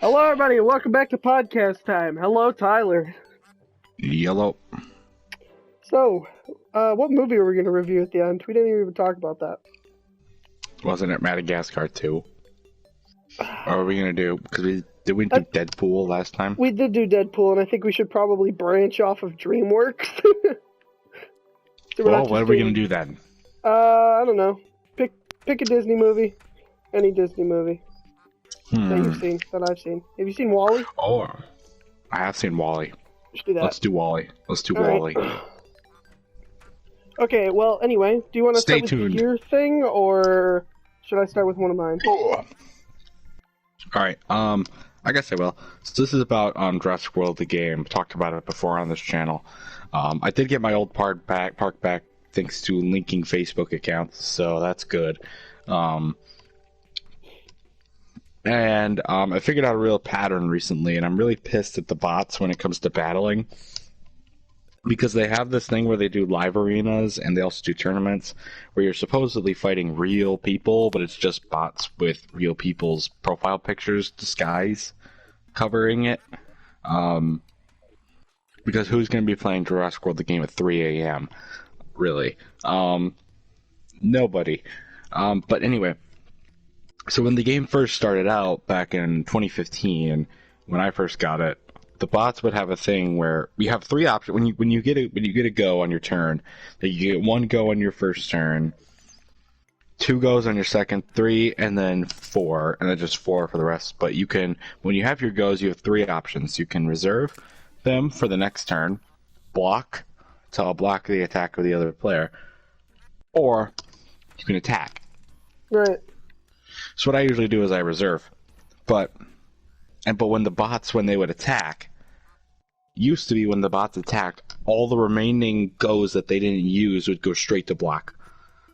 Hello, everybody, and welcome back to podcast time. Hello, Tyler. Yellow. So, what movie are we going to review at the end? We didn't even talk about that. Wasn't it Madagascar 2? What are we going to do? Because did we do Deadpool last time? We did do Deadpool, and I think we should probably branch off of DreamWorks. So well, what are we going to do then? I don't know. Pick a Disney movie. Any Disney movie that you've seen, that I've seen. Have you seen WALL-E? Oh, I have seen WALL-E. Let's do that. Let's do WALL-E. Let's do All WALL-E. Right. Okay, well, anyway, do you want to start with your thing, or should I start with one of mine? Oh. Alright, I guess I will. So this is about Jurassic World, the game. Talked about it before on this channel. I did get my old park back thanks to linking Facebook accounts, so that's good. And I figured out a real pattern recently, and I'm really pissed at the bots when it comes to battling. Because they have this thing where they do live arenas, and they also do tournaments, where you're supposedly fighting real people, but it's just bots with real people's profile pictures disguise covering it. Because who's going to be playing Jurassic World the game at 3 a.m.? Really? Nobody. But anyway, so when the game first started out back in 2015, when I first got it, the bots would have a thing where we have three options. When you get a go on your turn, that you get one go on your first turn, two goes on your second, three, and then four, and then just four for the rest. But you can, when you have your goes, you have three options. You can reserve them for the next turn, block to block the attack of the other player, or you can attack. Right. So what I usually do is I reserve, but when the bots, when they would attack, used to be when the bots attacked, all the remaining goes that they didn't use would go straight to block.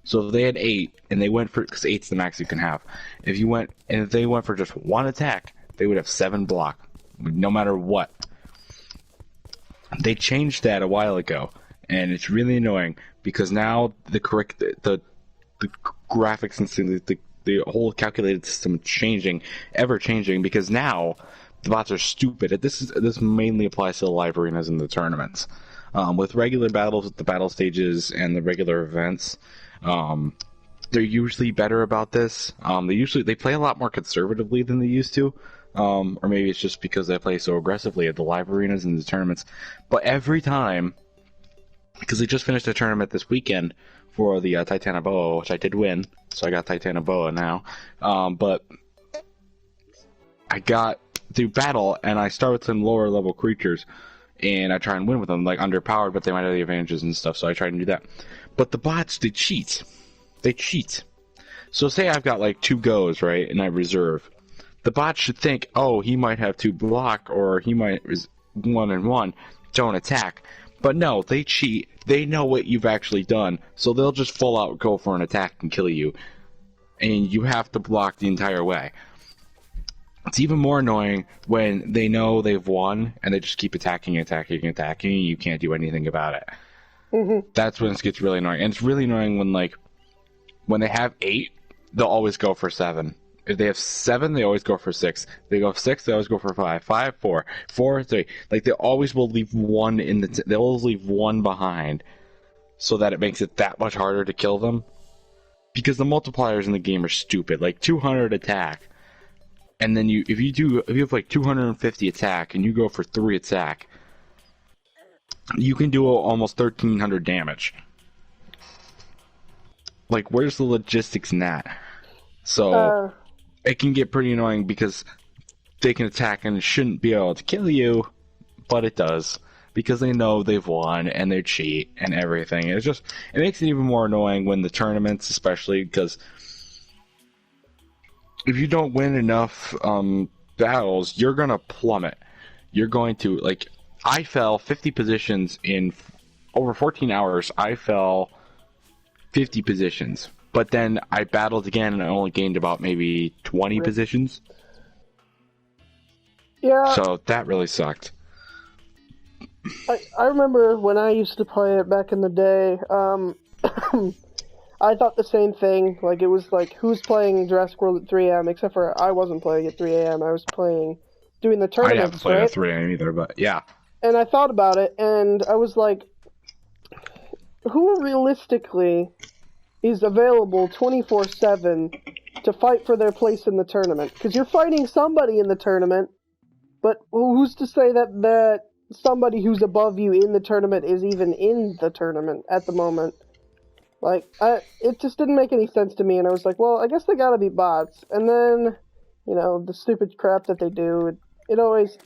So if they had 8 and they went for, because 8's the max you can have, if they went for just one attack, they would have 7 block, no matter what. They changed that a while ago, and it's really annoying because now the graphics and the whole calculated system is changing, ever changing, because now the bots are stupid. This mainly applies to the live arenas and the tournaments. With regular battles, with the battle stages and the regular events, they're usually better about this. They play a lot more conservatively than they used to, or maybe it's just because they play so aggressively at the live arenas and the tournaments. But every time, because they just finished a tournament this weekend for the Titanoboa, which I did win, so I got Titanoboa now. But I got through battle, and I start with some lower level creatures, and I try and win with them, like underpowered, but they might have the advantages and stuff, so I try and do that. But the bots, they cheat. They cheat. So say I've got like 2 goes, right, and I reserve. The bot should think, oh, he might have 2 block, or he might 1 and 1, don't attack. But no, they cheat. They know what you've actually done, so they'll just full out go for an attack and kill you. And you have to block the entire way. It's even more annoying when they know they've won, and they just keep attacking, and you can't do anything about it. Mm-hmm. That's when it gets really annoying. And it's really annoying when they have 8, they'll always go for 7. If they have 7, they always go for 6. They go 6, they always go for 5. 5, 4. 4, 3. Like, they always will leave one they'll always leave one behind, so that it makes it that much harder to kill them. Because the multipliers in the game are stupid. Like 200 attack, and then if you have like 250 attack and you go for 3 attack, you can do almost 1300 damage. Like, where's the logistics in that? So it can get pretty annoying because they can attack and it shouldn't be able to kill you, but it does, because they know they've won and they cheat and everything. It makes it even more annoying when the tournaments, especially, because if you don't win enough battles, you're gonna plummet. You're going to, like, I fell 50 positions in over 14 hours. I fell 50 positions. But then I battled again, and I only gained about maybe 20 positions. Yeah. So that really sucked. I remember when I used to play it back in the day, I thought the same thing. Like, it was like, who's playing Jurassic World at 3 a.m., except for I wasn't playing at 3 a.m., I was playing doing the I haven't tournaments, played a right? 3 either, but yeah. And I thought about it, and I was like, who realistically is available 24/7 to fight for their place in the tournament? Because you're fighting somebody in the tournament, but who's to say that somebody who's above you in the tournament is even in the tournament at the moment? Like, it just didn't make any sense to me, and I was like, well, I guess they gotta be bots. And then, you know, the stupid crap that they do, it always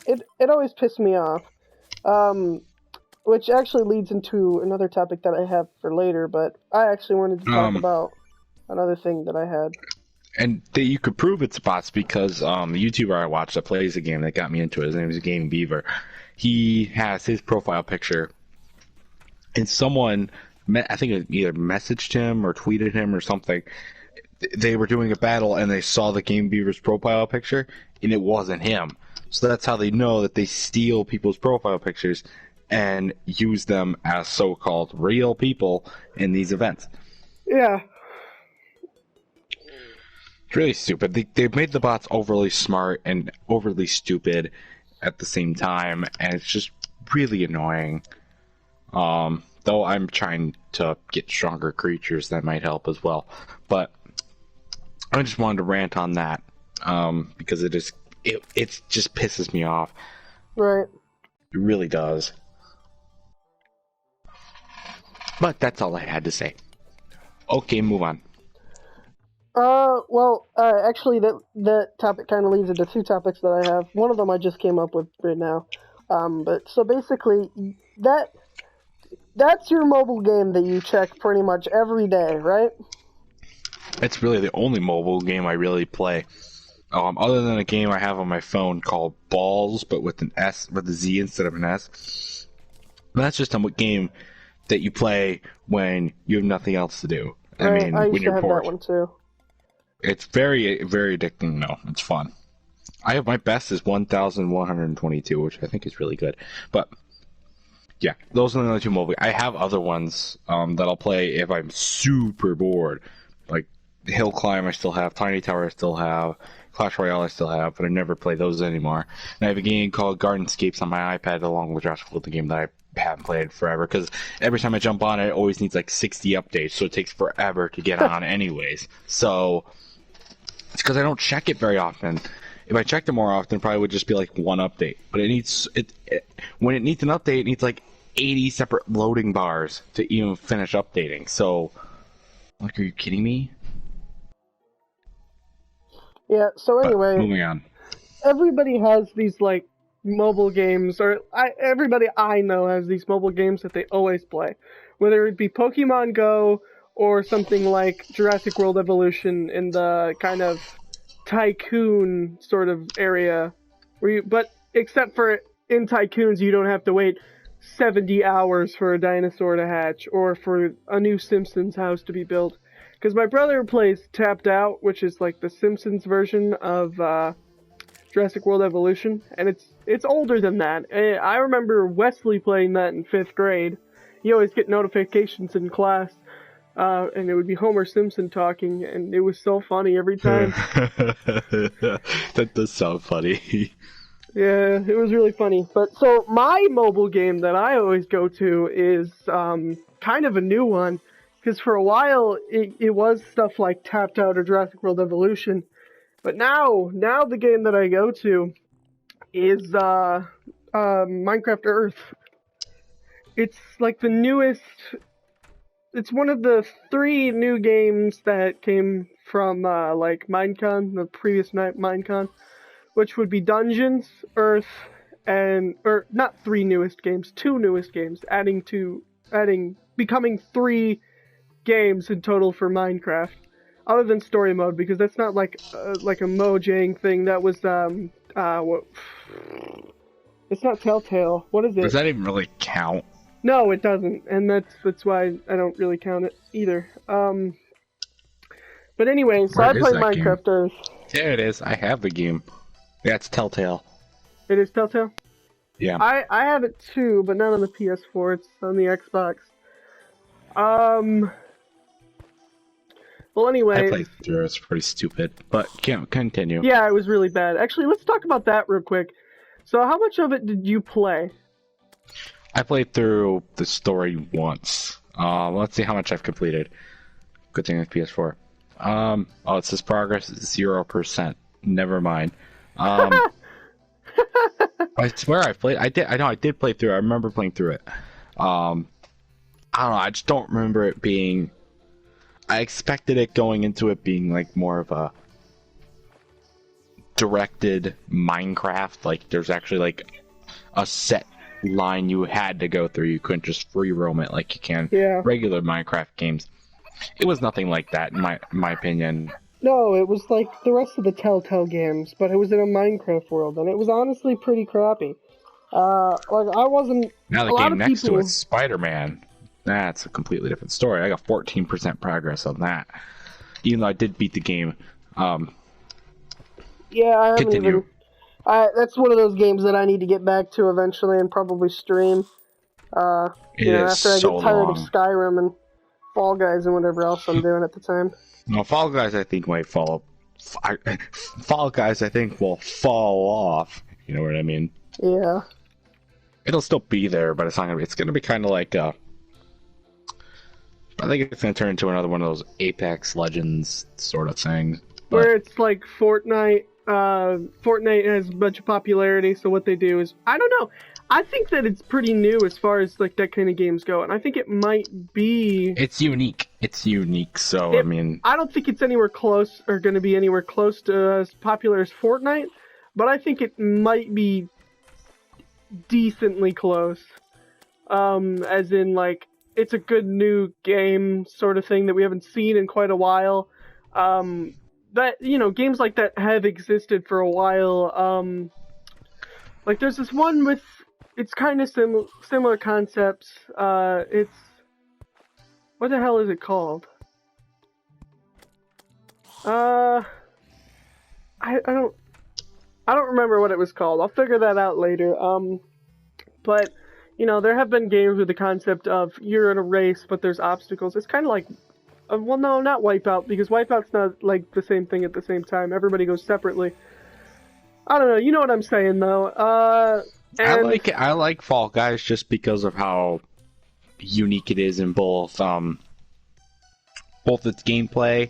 pissed me off. Which actually leads into another topic that I have for later, but I actually wanted to talk about another thing that I had. And that you could prove it's bots because the YouTuber I watched that plays the game that got me into it, his name is Game Beaver. He has his profile picture, and someone, I think it either messaged him or tweeted him or something. They were doing a battle and they saw the Game Beaver's profile picture, and it wasn't him. So that's how they know that they steal people's profile pictures and use them as so-called real people in these events. Yeah. It's really stupid. They've made the bots overly smart and overly stupid at the same time, and it's just really annoying. Though I'm trying to get stronger creatures, that might help as well. But I just wanted to rant on that, because it just pisses me off. Right. It really does. But that's all I had to say. Okay, move on. Actually, that topic kind of leads into two topics that I have. One of them I just came up with right now. But so basically, that's your mobile game that you check pretty much every day, right? It's really the only mobile game I really play. Other than a game I have on my phone called Balls, but with an S, with a Z instead of an S. And that's just a game that you play when you have nothing else to do. I mean, I used when to you're have bored. that one too. It's very, very addicting, though. It's fun. I have my best is 1,122, which I think is really good. But yeah, those are the only two mobile. I have other ones that I'll play if I'm super bored. Like Hill Climb I still have, Tiny Tower I still have, Clash Royale I still have, but I never play those anymore. And I have a game called Gardenscapes on my iPad along with Jurassic World, the game that I haven't played forever, because every time I jump on it always needs like 60 updates, so it takes forever to get on anyways. So it's because I don't check it very often. If I checked it more often, it probably would just be like one update. But when it needs an update, it needs like 80 separate loading bars to even finish updating. So, like, are you kidding me? Yeah, so anyway, but moving on. Everybody has these, like, mobile games, or everybody I know has these mobile games that they always play. Whether it be Pokemon Go or something like Jurassic World Evolution in the kind of tycoon sort of area. But except for in tycoons, you don't have to wait 70 hours for a dinosaur to hatch or for a new Simpsons house to be built. Because my brother plays Tapped Out, which is like the Simpsons version of Jurassic World Evolution, and it's older than that. I remember Wesley playing that in 5th grade. You always get notifications in class, and it would be Homer Simpson talking, and it was so funny every time. That does sound funny. Yeah, it was really funny. But so my mobile game that I always go to is kind of a new one. Because for a while, it was stuff like Tapped Out or Jurassic World Evolution. But now the game that I go to is Minecraft Earth. It's like the newest... It's one of the 3 new games that came from like Minecon, the previous Minecon. Which would be Dungeons, Earth, or not 3 newest games, 2 newest games, becoming 3 games in total for Minecraft, other than story mode, because that's not like a Mojang thing. That was what? It's not Telltale. What is it? Does that even really count? No, it doesn't, and that's why I don't really count it either. But anyway, so I played Minecraft Earth. There it is. I have the game. Yeah, it's Telltale. It is Telltale? Yeah. I have it too, but not on the PS4. It's on the Xbox. Well, anyway... I played through. It's pretty stupid, but can't continue. Yeah, it was really bad. Actually, let's talk about that real quick. So how much of it did you play? I played through the story once. Let's see how much I've completed. Good thing with PS4. Oh, it says progress is 0%. Never mind. I swear I did play through it. I remember playing through it. I don't know, I just don't remember it being... I expected it going into it being like more of a directed Minecraft. Like there's actually like a set line you had to go through. You couldn't just free roam it like you can regular Minecraft games. It was nothing like that in my opinion. No, it was like the rest of the Telltale games, but it was in a Minecraft world, and it was honestly pretty crappy. Like I wasn't. Now the game next to it, Spider-Man. That's a completely different story. I got 14% progress on that, even though I did beat the game. Yeah, I haven't Continue. even. That's one of those games that I need to get back to eventually and probably stream. After I get tired of Skyrim and Fall Guys and whatever else I'm doing at the time. No, Fall Guys I think might fall. Fall Guys I think will fall off. You know what I mean? Yeah. It'll still be there, but it's not gonna be. It's gonna be kind of like. I think it's gonna turn into another one of those Apex Legends sort of things. Where it's like Fortnite. Fortnite has a bunch of popularity, so what they do is, I don't know. I think that it's pretty new as far as like that kind of games go, and I think it might be. It's unique. It's unique. So I mean, I don't think it's anywhere close or going to be anywhere close to as popular as Fortnite, but I think it might be decently close. As in like it's a good new game sort of thing that we haven't seen in quite a while. That games like that have existed for a while. Like there's this one with. It's kind of similar concepts. It's what the hell is it called? I don't remember what it was called. I'll figure that out later. But there have been games with the concept of you're in a race, but there's obstacles. It's kind of like, well, no, not Wipeout, because Wipeout's not like the same thing at the same time. Everybody goes separately. I don't know. You know what I'm saying, though. I like Fall Guys just because of how unique it is in both its gameplay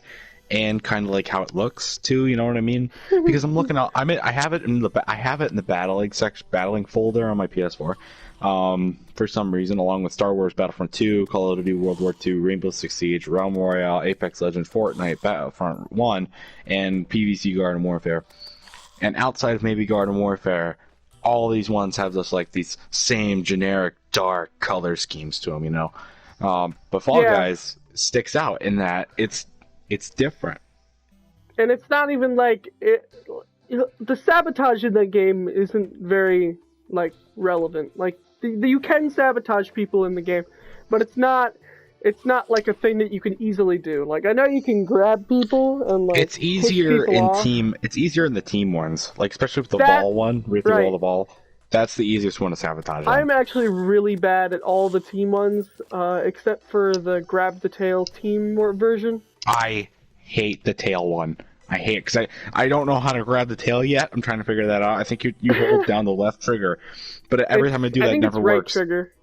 and kind of like how it looks too. You know what I mean? Because I'm looking out. I have it in the battling folder on my PS4. For some reason, along with Star Wars Battlefront 2, Call of Duty World War II, Rainbow Six Siege, Realm Royale, Apex Legends, Fortnite, Battlefront 1, and PvC Garden Warfare. And outside of maybe Garden Warfare, all these ones have these same generic dark color schemes to them, But Fall Guys sticks out in that it's different. And it's not even like the sabotage in that game isn't very relevant. Like you can sabotage people in the game, but it's not like a thing that you can easily do. Like I know you can grab people and it's easier in team. It's easier in the team ones, like especially with the ball one, where you roll the ball. That's the easiest one to sabotage. I'm actually really bad at all the team ones, except for the grab the tail team version. I hate the tail one. I hate it because I don't know how to grab the tail yet. I'm trying to figure that out. I think you hold down the left trigger, but every time I do that, it never works. Right trigger.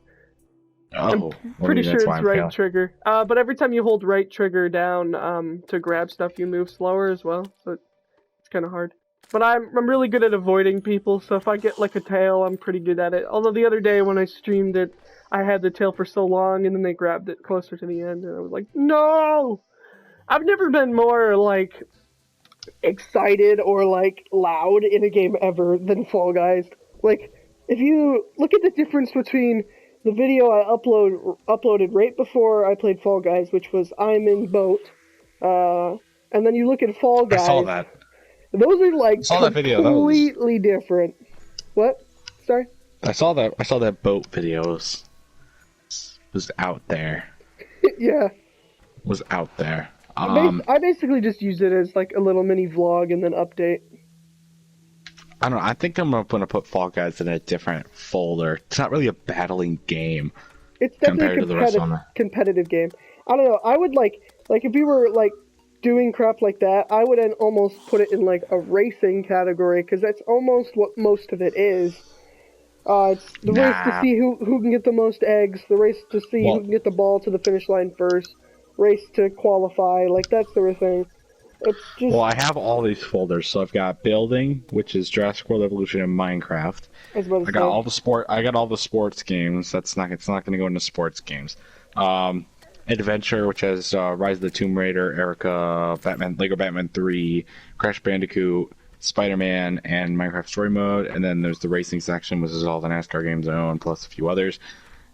Oh, I'm pretty sure it's right trigger. But every time you hold right trigger down to grab stuff, you move slower as well. So it's kind of hard. But I'm really good at avoiding people. So if I get like a tail, I'm pretty good at it. Although the other day when I streamed it, I had the tail for so long, and then they grabbed it closer to the end, and I was like, no! I've never been more excited or loud in a game ever than Fall Guys. Like if you look at the difference between the video I uploaded right before I played Fall Guys, which was I'm in boat, and then you look at Fall Guys. I saw that. Those are completely different. What? Sorry? I saw that boat video was out there. Yeah. Was out there. I basically just use it as a little mini vlog and then update. I don't know. I think I'm going to put Fall Guys in a different folder. It's not really a battling game. It's definitely a competitive game. I don't know. I would if we were doing crap like that, I would then almost put it in like a racing category because that's almost what most of it is. It's the race to Nah. see who can get the most eggs, the race to see who Well, can get the ball to the finish line first, race to qualify, like that sort of thing. It's just, well, I have all these folders. So I've got building, which is Jurassic World Evolution and Minecraft. I was about to I got say. all the sport. I got all the sports games. It's not going to go into sports games. Adventure, which has Rise of the Tomb Raider, Erica, Batman, Lego Batman 3, Crash Bandicoot, Spider-Man, and Minecraft Story Mode. And then there's the racing section, which is all the NASCAR games I own, plus a few others.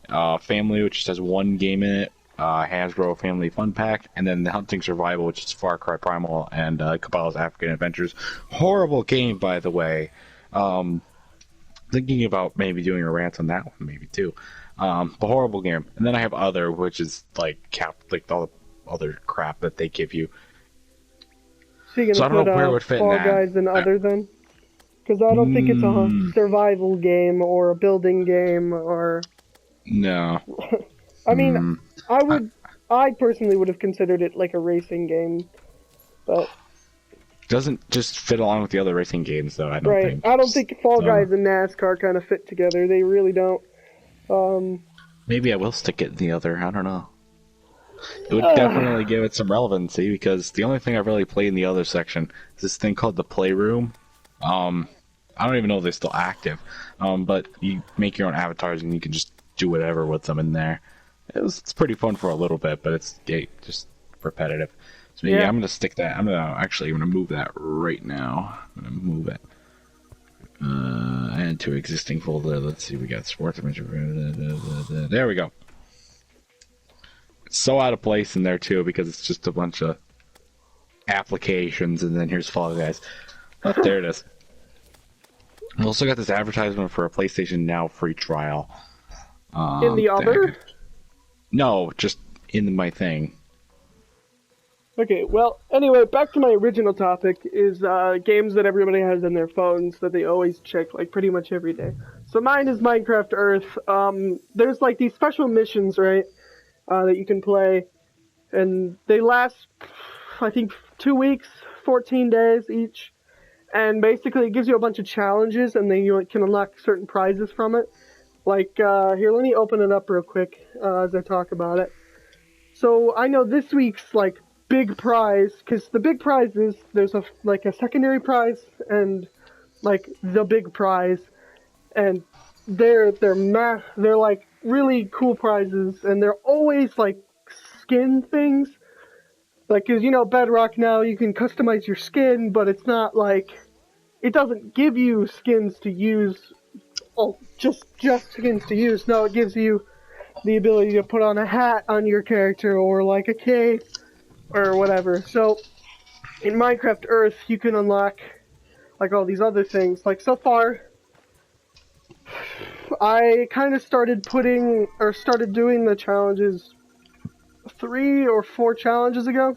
Family, which just has one game in it. Hasbro Family Fun Pack, and then the Hunting Survival, which is Far Cry Primal and Cabela's African Adventures. Horrible game, by the way. Thinking about maybe doing a rant on that one, maybe too. But horrible game. And then I have other, which is like all the other crap that they give you. So you're So I gonna don't know where it put would fit in Fall that. Guys and other then? Because I don't think it's a survival game or a building game or. No. I mean, I personally would have considered it like a racing game, but Doesn't just fit along with the other racing games, though. I don't right. think. I don't think Fall So, Guys and NASCAR kind of fit together. They really don't. Maybe I will stick it in the other. I don't know. It would definitely give it some relevancy because the only thing I've really played in the other section is this thing called the Playroom. I don't even know if they're still active. But you make your own avatars and you can just do whatever with them in there. It's pretty fun for a little bit, but it's just repetitive. So maybe Yeah. I'm gonna stick that. I'm gonna move that right now. I'm gonna move it. Add to existing folder. Let's see. We got sports image. There we go. It's so out of place in there too because it's just a bunch of applications, and then here's Fall Guys. Oh, there it is. We also got this advertisement for a PlayStation Now free trial. In the other? No, just in my thing. Okay, well, anyway, back to my original topic is games that everybody has in their phones that they always check, like, pretty much every day. So mine is Minecraft Earth. There's, like, these special missions, right, that you can play, and they last, I think, 2 weeks, 14 days each, and basically it gives you a bunch of challenges, and then you can unlock certain prizes from it. Like, here, let me open it up real quick as I talk about it. So I know this week's, like, big prize, because the big prize is there's a secondary prize and like the big prize, and they're like really cool prizes, and they're always like skin things, like, because Bedrock now you can customize your skin, but it's not like it doesn't give you skins to use. Oh, just skins to use. No, it gives you the ability to put on a hat on your character or like a cape or whatever. So in Minecraft Earth, you can unlock like all these other things. Like, so far, I kind of started doing the challenges 3 or 4 challenges ago.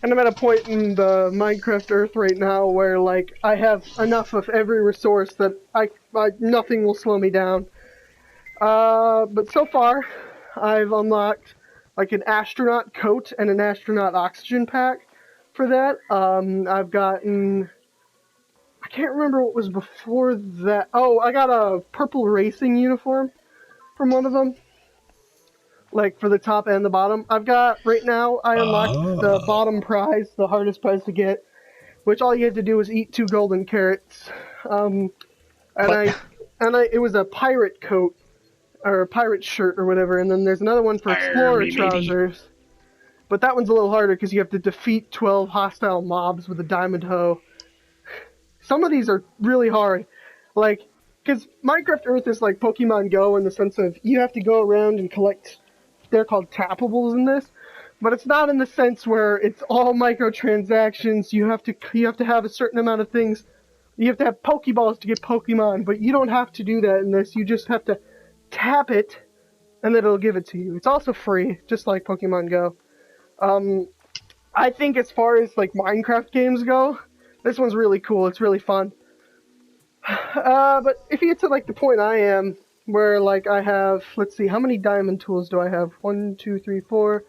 And I'm at a point in the Minecraft Earth right now where, like, I have enough of every resource that nothing will slow me down. But so far, I've unlocked like an astronaut coat and an astronaut oxygen pack for that. I've gotten, I can't remember what was before that. Oh, I got a purple racing uniform from one of them, like for the top and the bottom. I've got, right now, I unlocked the bottom prize, the hardest prize to get, which all you had to do was eat 2 golden carrots. It was a pirate coat, or a pirate shirt or whatever, and then there's another one for explorer trousers. But that one's a little harder because you have to defeat 12 hostile mobs with a diamond hoe. Some of these are really hard. Like, because Minecraft Earth is like Pokemon Go in the sense of you have to go around and collect, they're called tappables in this, but it's not in the sense where it's all microtransactions. You have to have a certain amount of things. You have to have Pokeballs to get Pokemon, but you don't have to do that in this. You just have to tap it, and then it'll give it to you. It's also free, just like Pokemon Go. I think as far as like Minecraft games go, this one's really cool. It's really fun. But if you get to like the point I am, where like I have, let's see, how many diamond tools do I have? 1, 2, 3, 4.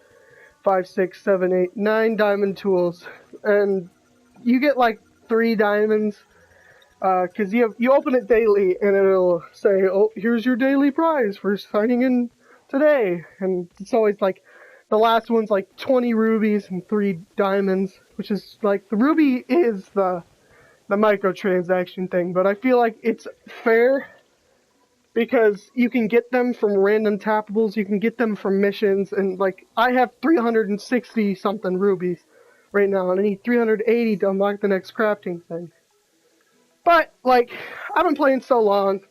5, 6, 7, 8, 9 diamond tools, and you get like 3 diamonds. Because you open it daily, and it'll say, "Oh, here's your daily prize for signing in today." And it's always like, the last one's like 20 rubies and 3 diamonds, which is like, the ruby is the microtransaction thing, but I feel like it's fair because you can get them from random tappables, you can get them from missions, and like, I have 360 something rubies right now, and I need 380 to unlock the next crafting thing. But, like, I've been playing so long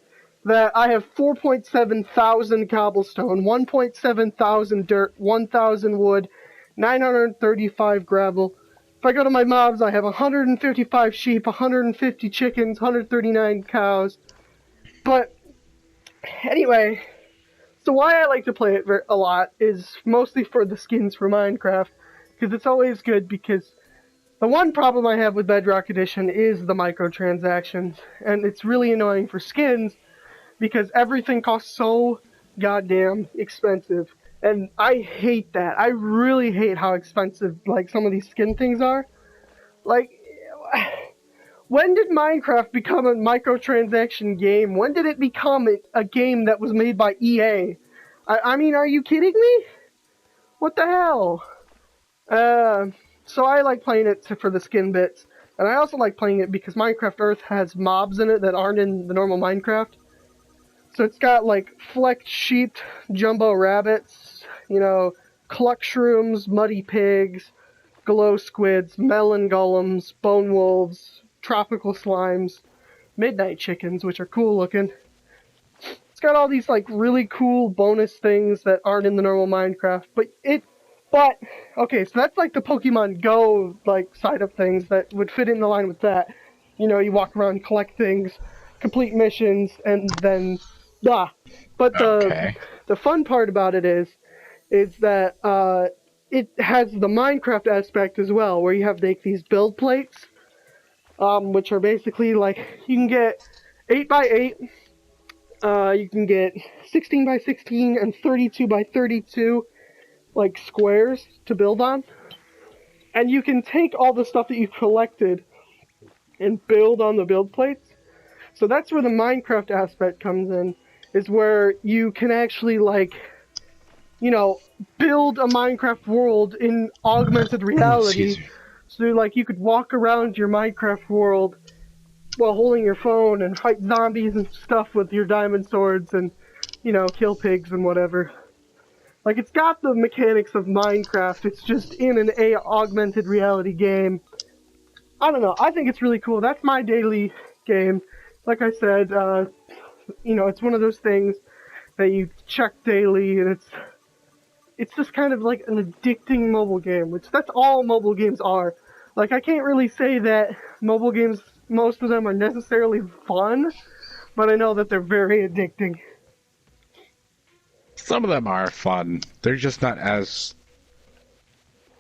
that I have 4.7 thousand cobblestone, 1.7 thousand dirt, 1,000 wood, 935 gravel. If I go to my mobs, I have 155 sheep, 150 chickens, 139 cows. But, anyway, so why I like to play it a lot is mostly for the skins for Minecraft, because it's always good, because the one problem I have with Bedrock Edition is the microtransactions, and it's really annoying for skins because everything costs so goddamn expensive, and I hate that. I really hate how expensive, like, some of these skin things are. Like, when did Minecraft become a microtransaction game? When did it become a game that was made by EA? I mean, are you kidding me? What the hell? So I like playing it for the skin bits, and I also like playing it because Minecraft Earth has mobs in it that aren't in the normal Minecraft. So it's got like flecked sheep, jumbo rabbits, cluck shrooms, muddy pigs, glow squids, melon golems, bone wolves, tropical slimes, midnight chickens, which are cool looking. It's got all these like really cool bonus things that aren't in the normal Minecraft, But, okay, so that's like the Pokemon Go, like, side of things that would fit in the line with that. You walk around, collect things, complete missions, and then, But the fun part about it is that, it has the Minecraft aspect as well, where you have, like, these build plates, which are basically, like, you can get 8x8, you can get 16x16 and 32x32, like, squares to build on, and you can take all the stuff that you've collected and build on the build plates. So that's where the Minecraft aspect comes in, is where you can actually, like, build a Minecraft world in augmented reality. So, like, you could walk around your Minecraft world while holding your phone and fight zombies and stuff with your diamond swords and, kill pigs and whatever. Like, it's got the mechanics of Minecraft, it's just in an augmented reality game. I don't know, I think it's really cool. That's my daily game. Like I said, it's one of those things that you check daily, and it's just kind of like an addicting mobile game, which that's all mobile games are. Like, I can't really say that mobile games, most of them are necessarily fun, but I know that they're very addicting. Some of them are fun. They're just not as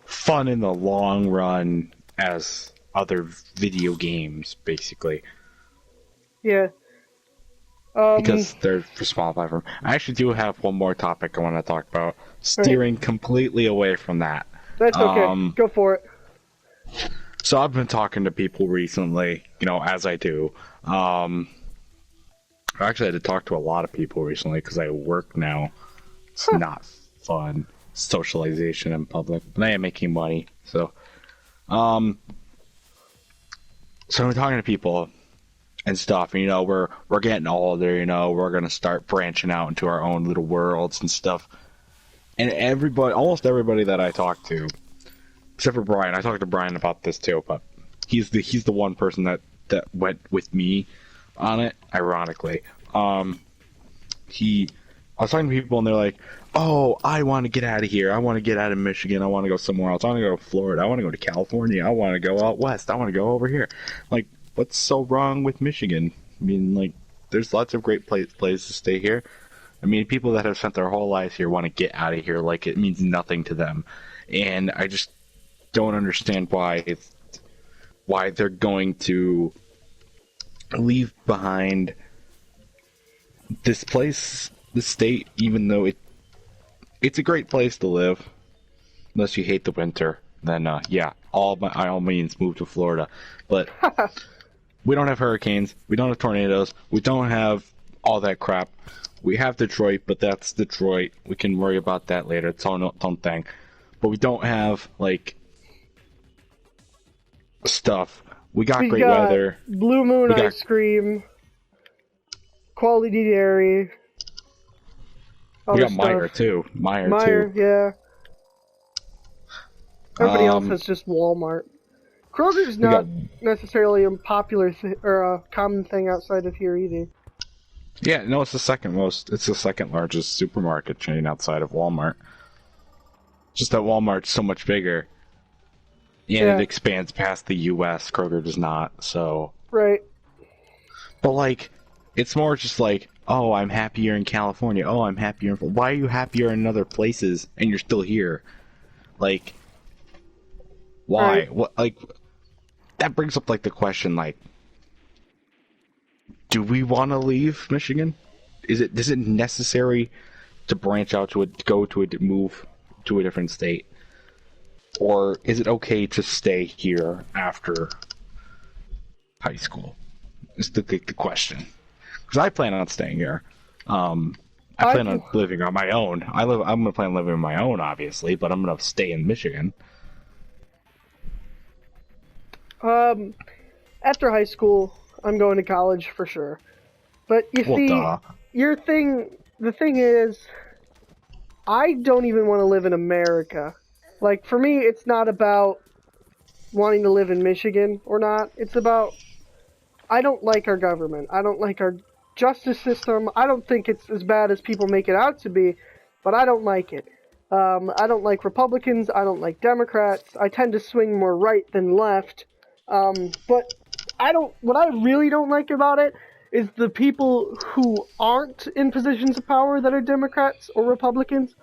fun in the long run as other video games, basically. Yeah. Because they're for small platform. I actually do have one more topic I want to talk about. Steering completely away from that. That's okay. Go for it. So I've been talking to people recently, as I do. I actually had to talk to a lot of people recently because I work now. It's not fun. Socialization in public. But I am making money. So I'm talking to people and stuff, and we're getting older, we're gonna start branching out into our own little worlds and stuff. And almost everybody that I talk to, except for Brian, I talked to Brian about this too, but he's the one person that went with me on it, ironically. I was talking to people and they're like, oh, I want to get out of here. I want to get out of Michigan. I want to go somewhere else. I want to go to Florida. I want to go to California. I want to go out west. I want to go over here. Like, what's so wrong with Michigan? I mean, like, there's lots of great places to stay here. I mean, people that have spent their whole lives here want to get out of here like it means nothing to them. And I just don't understand why they're going to leave behind this place, this state, even though it's a great place to live. unless you hate the winter, then yeah, by all means move to Florida. But we don't have hurricanes, we don't have tornadoes, we don't have all that crap. We have Detroit, but that's Detroit. We can worry about that later. It's its own thing. But we don't have like stuff. We got great weather. Blue Moon ice cream. Quality dairy. We got Meyer too. Meyer, yeah. Everybody else has just Walmart. Kroger's not necessarily a popular or a common thing outside of here either. Yeah, no, it's the second largest supermarket chain outside of Walmart. Just that Walmart's so much bigger. And it expands past the U.S. Kroger does not, so... Right. But, like, it's more just like, oh, I'm happier in California. Oh, I'm happier in... Why are you happier in other places and you're still here? Like, why? Right. What? Like, that brings up, like, the question, like, do we want to leave Michigan? Is it necessary to branch out move to a different state? Or is it okay to stay here after high school? Is the question. Because I plan on staying here. I plan on living on my own. I'm going to plan on living on my own, obviously, but I'm going to stay in Michigan. After high school, I'm going to college for sure. But you see, the thing is, I don't even want to live in America. Like, for me, it's not about wanting to live in Michigan or not. It's about, I don't like our government. I don't like our justice system. I don't think it's as bad as people make it out to be, but I don't like it. I don't like Republicans. I don't like Democrats. I tend to swing more right than left. But what I really don't like about it is the people who aren't in positions of power that are Democrats or Republicans.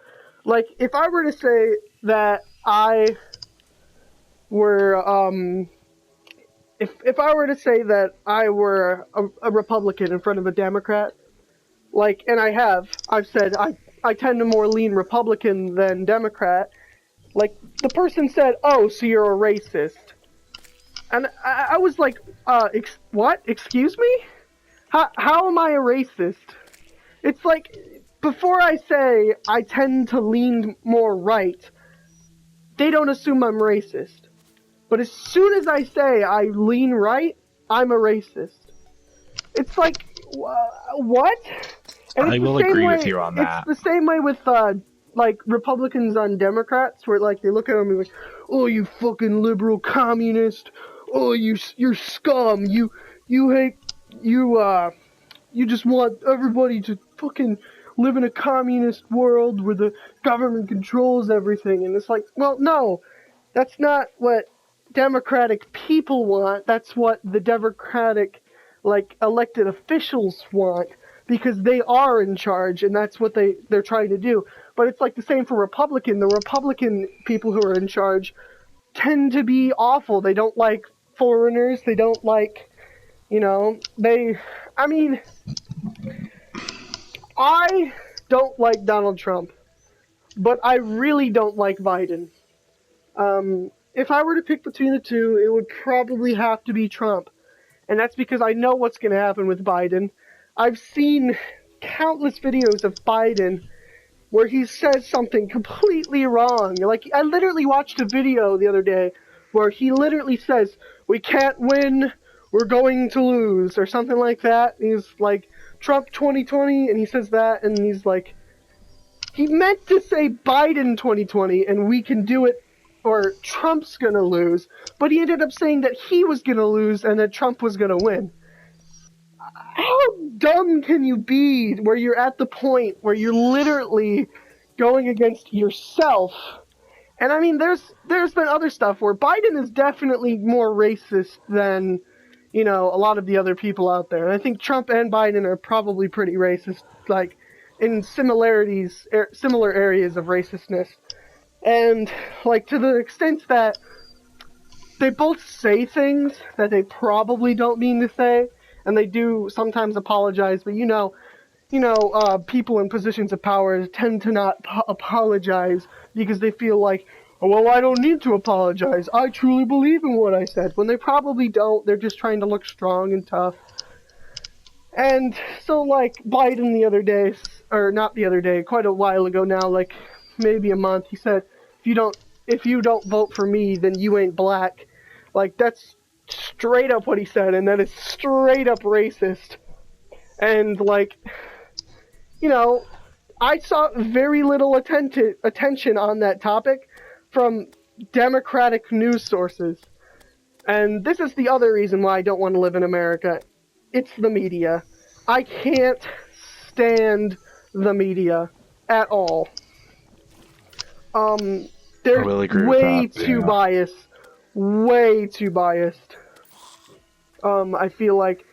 Like, if I were to say that I were, if I were to say that I were a Republican in front of a Democrat, like, and I've said I tend to more lean Republican than Democrat, like, the person said, oh, so you're a racist. And I was like, what? Excuse me? How am I a racist? It's like, before I say I tend to lean more right, they don't assume I'm racist. But as soon as I say I lean right, I'm a racist. It's like, what? And I will agree with you on that. It's the same way with, like, Republicans on Democrats, where, like, they look at them and be like, oh, you fucking liberal communist. Oh, you're scum. You hate, you just want everybody to fucking live in a communist world where the government controls everything. And it's like, well, no, that's not what Democratic people want. That's what the Democratic, like, elected officials want, because they are in charge, and that's what they're trying to do. But it's like the same for Republican. The Republican people who are in charge tend to be awful. They don't like foreigners. They don't like, I don't like Donald Trump, but I really don't like Biden. If I were to pick between the two, it would probably have to be Trump. And that's because I know what's going to happen with Biden. I've seen countless videos of Biden where he says something completely wrong. Like, I literally watched a video the other day where he literally says, we can't win, we're going to lose, or something like that. He's like, Trump 2020, and he says that, and he's like, he meant to say Biden 2020, and we can do it, or Trump's gonna lose, but he ended up saying that he was gonna lose and that Trump was gonna win. How dumb can you be where you're at the point where you're literally going against yourself? And I mean, there's been other stuff where Biden is definitely more racist than, a lot of the other people out there. And I think Trump and Biden are probably pretty racist, like, in similar areas of racistness. And, like, to the extent that they both say things that they probably don't mean to say, and they do sometimes apologize, but people in positions of power tend to not apologize because they feel like, "Oh, well, I don't need to apologize. I truly believe in what I said," when they probably don't. They're just trying to look strong and tough. And so, like, Biden the other day, or not the other day, quite a while ago now, like maybe a month, he said, if you don't vote for me, then you ain't black. Like, that's straight up what he said, and that is straight up racist. And, like, you know, I saw very little attention on that topic from Democratic news sources. And this is the other reason why I don't want to live in America. It's the media. I can't stand the media at all. They're way too biased. Way too biased. I feel like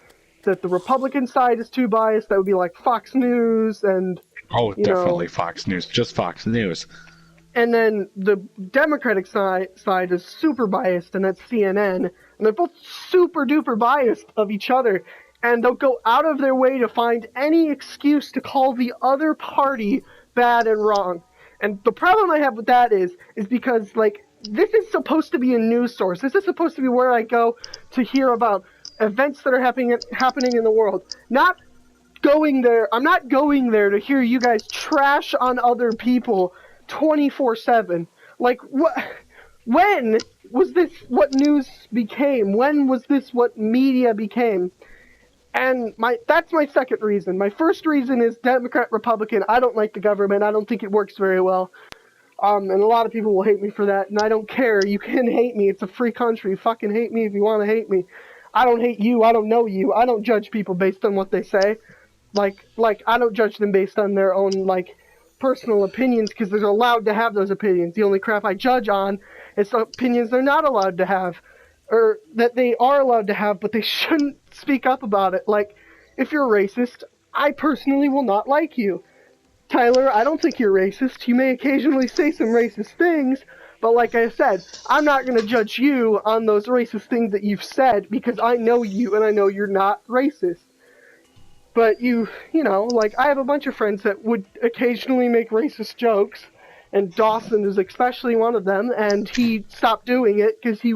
that the Republican side is too biased. That would be like Fox News and... Oh, definitely Fox News. Just Fox News. And then the Democratic side is super biased, and that's CNN. And they're both super duper biased of each other. And they'll go out of their way to find any excuse to call the other party bad and wrong. And the problem I have with that is because, like, this is supposed to be a news source. This is supposed to be where I go to hear about events that are happening in the world. Not going there. I'm not going there to hear you guys trash on other people 24/7. Like, when was this what news became? When was this what media became? And that's my second reason. My first reason is Democrat, Republican. I don't like the government. I don't think it works very well. And a lot of people will hate me for that, and I don't care. You can hate me. It's a free country. Fucking hate me if you want to hate me. I don't hate you. I don't know you. I don't judge people based on what they say. Like I don't judge them based on their own, like, personal opinions, because they're allowed to have those opinions. The only crap I judge on is the opinions they're not allowed to have, or that they are allowed to have, but they shouldn't speak up about it. Like, if you're racist, I personally will not like you. Tyler, I don't think you're racist. You may occasionally say some racist things, but like I said, I'm not going to judge you on those racist things that you've said, because I know you and I know you're not racist. But you know, like, I have a bunch of friends that would occasionally make racist jokes, and Dawson is especially one of them, and he stopped doing it because he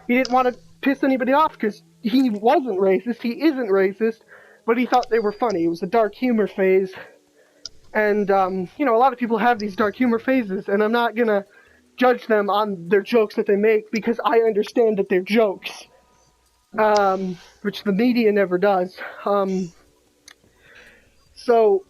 didn't want to piss anybody off, because he wasn't racist, he isn't racist, but he thought they were funny. It was a dark humor phase. And, you know, a lot of people have these dark humor phases, and I'm not gonna judge them on their jokes that they make, because I understand that they're jokes. Which the media never does. So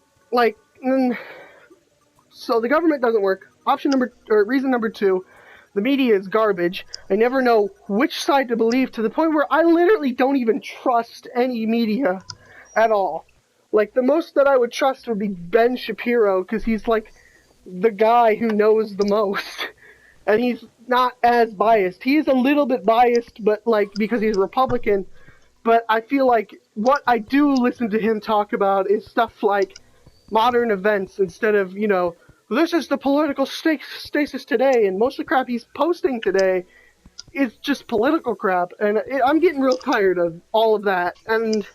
the government doesn't work. Reason number 2, the media is garbage. I never know which side to believe, to the point where I literally don't even trust any media at all. Like, the most that I would trust would be Ben Shapiro, because he's, like, the guy who knows the most. And he's not as biased. He is a little bit biased, but, like, because he's Republican. But I feel like what I do listen to him talk about is stuff like modern events, instead of, you know, this is the political stasis today, and most of the crap he's posting today is just political crap. And I'm getting real tired of all of that. And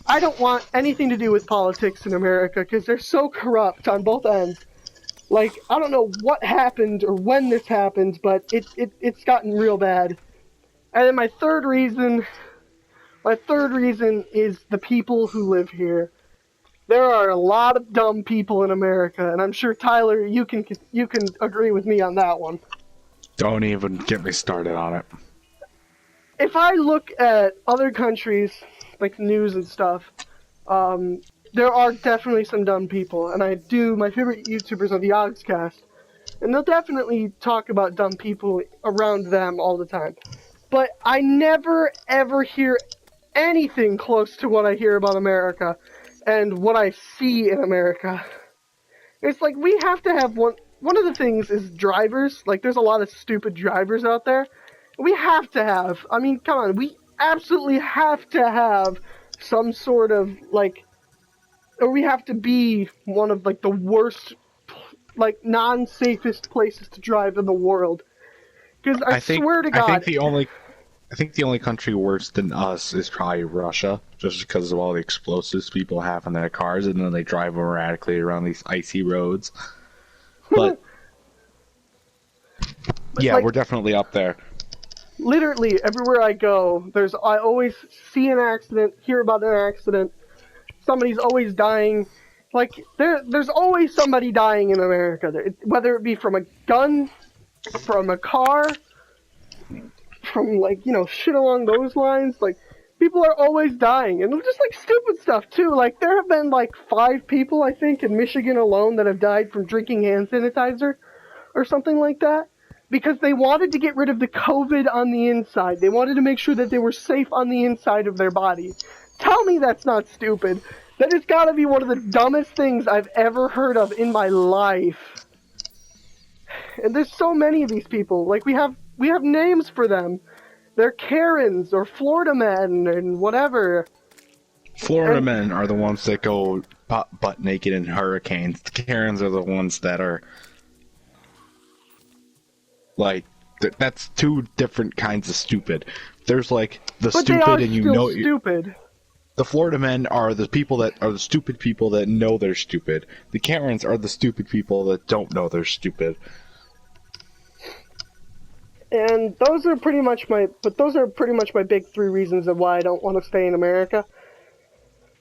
I don't want anything to do with politics in America, because they're so corrupt on both ends. Like, I don't know what happened or when this happened, but it's gotten real bad. And then my third reason is the people who live here. There are a lot of dumb people in America, and I'm sure, Tyler, you can agree with me on that one. Don't even get me started on it. If I look at other countries, like news and stuff, there are definitely some dumb people, and my favorite YouTubers are the Yogscast, and they'll definitely talk about dumb people around them all the time. But I never, ever hear anything close to what I hear about America and what I see in America. It's like, we have to have one of the things is drivers. Like, there's a lot of stupid drivers out there. We have to have, I mean, come on, we absolutely have to have some sort of, like, or we have to be one of, like, the worst, like, non-safest places to drive in the world. Because I swear to God, I think the only country worse than us is probably Russia, just because of all the explosives people have in their cars, and then they drive erratically around these icy roads. But But, Yeah, like, we're definitely up there. literally everywhere I go, I always see an accident, hear about an accident. Somebody's always dying. Like there's always somebody dying in America. Whether it be from a gun, from a car, from like shit along those lines. Like people are always dying, and just like stupid stuff too. Like there have been like 5 people I think in Michigan alone that have died from drinking hand sanitizer or something like that. Because they wanted to get rid of the COVID on the inside. They wanted to make sure that they were safe on the inside of their body. Tell me that's not stupid. That has got to be one of the dumbest things I've ever heard of in my life. And there's so many of these people. Like we have names for them. They're Karens or Florida men and whatever. Florida men are the ones that go butt naked in hurricanes. The Karens are the ones that are like that's 2 different kinds of stupid. There's like the but stupid, they are and still stupid. The Florida men are the people that are the stupid people that know they're stupid. The Karens are the stupid people that don't know they're stupid. And those are pretty much my big 3 reasons of why I don't want to stay in America.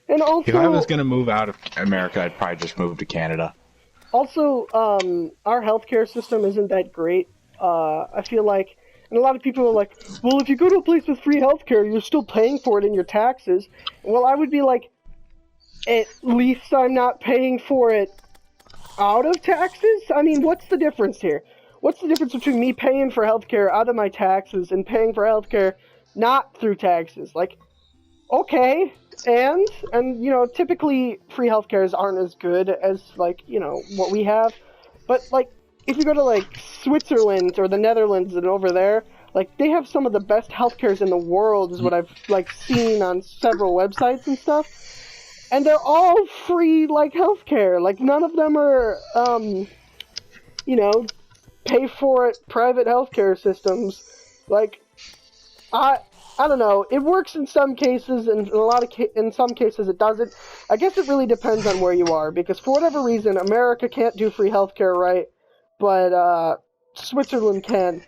And also, if I was going to move out of America, I'd probably just move to Canada. Also, our healthcare system isn't that great. I feel like, and a lot of people are like, well, if you go to a place with free healthcare, you're still paying for it in your taxes. Well, I would be like, at least I'm not paying for it out of taxes? I mean, what's the difference here? What's the difference between me paying for healthcare out of my taxes and paying for healthcare not through taxes? Like, okay, and typically free healthcares aren't as good as like, what we have. But like, if you go to like Switzerland or the Netherlands and over there, like they have some of the best healthcares in the world is what I've like seen on several websites and stuff. And they're all free like healthcare. Like none of them are pay for it private healthcare systems. Like I don't know. It works in some cases, and in some cases it doesn't. I guess it really depends on where you are, because for whatever reason, America can't do free healthcare right, but Switzerland can.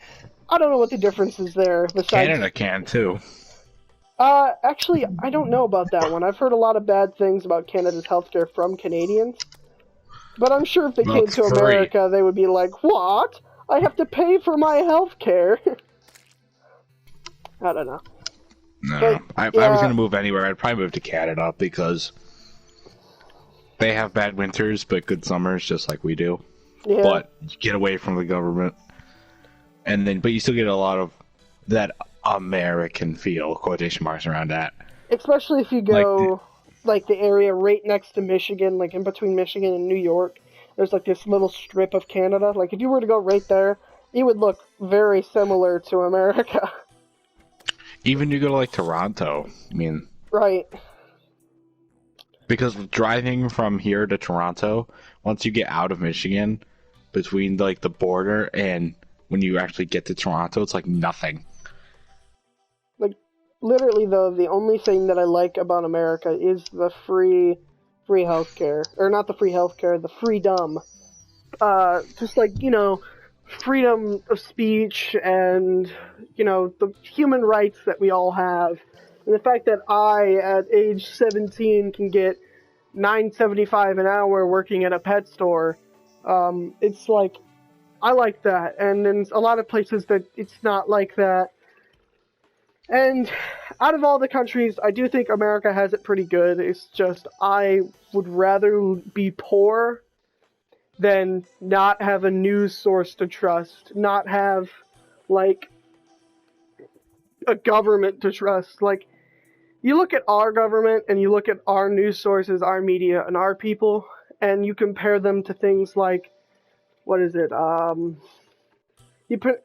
I don't know what the difference is there. Besides, Canada can too. Actually, I don't know about that one. I've heard a lot of bad things about Canada's healthcare from Canadians. But I'm sure if they came to America, they would be like, "What? I have to pay for my healthcare." I don't know. No, if I was going to move anywhere, I'd probably move to Canada because they have bad winters but good summers, just like we do. Yeah. But you get away from the government, but you still get a lot of that American feel, quotation marks around that. Especially if you go like the area right next to Michigan, like in between Michigan and New York. There's like this little strip of Canada. Like if you were to go right there, it would look very similar to America. Even you go to like Toronto, I mean, right? Because driving from here to Toronto, once you get out of Michigan, between like the border and when you actually get to Toronto, it's like nothing. Like literally, though, the only thing that I like about America is the free healthcare, or not the free healthcare, the freedom. Just like freedom of speech and the human rights that we all have, and the fact that I at age 17 can get $9.75 an hour working at a pet store, it's like I like that. And in a lot of places that it's not like that. And out of all the countries, I do think America has it pretty good. It's just I would rather be poor than not have a news source to trust, not have, like, a government to trust. Like, you look at our government, and you look at our news sources, our media, and our people, and you compare them to things like,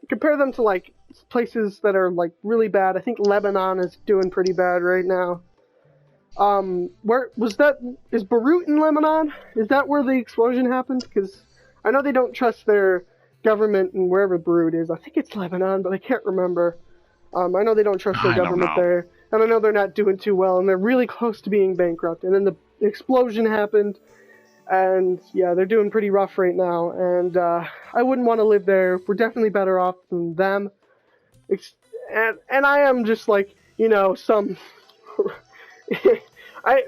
compare them to, like, places that are, like, really bad. I think Lebanon is doing pretty bad right now. Is Beirut in Lebanon? Is that where the explosion happened? Because I know they don't trust their government in wherever Beirut is. I think it's Lebanon, but I can't remember. I know they don't trust their government there. And I know they're not doing too well, and they're really close to being bankrupt. And then the explosion happened, And yeah, they're doing pretty rough right now, and I wouldn't want to live there. We're definitely better off than them. And I am just like, some...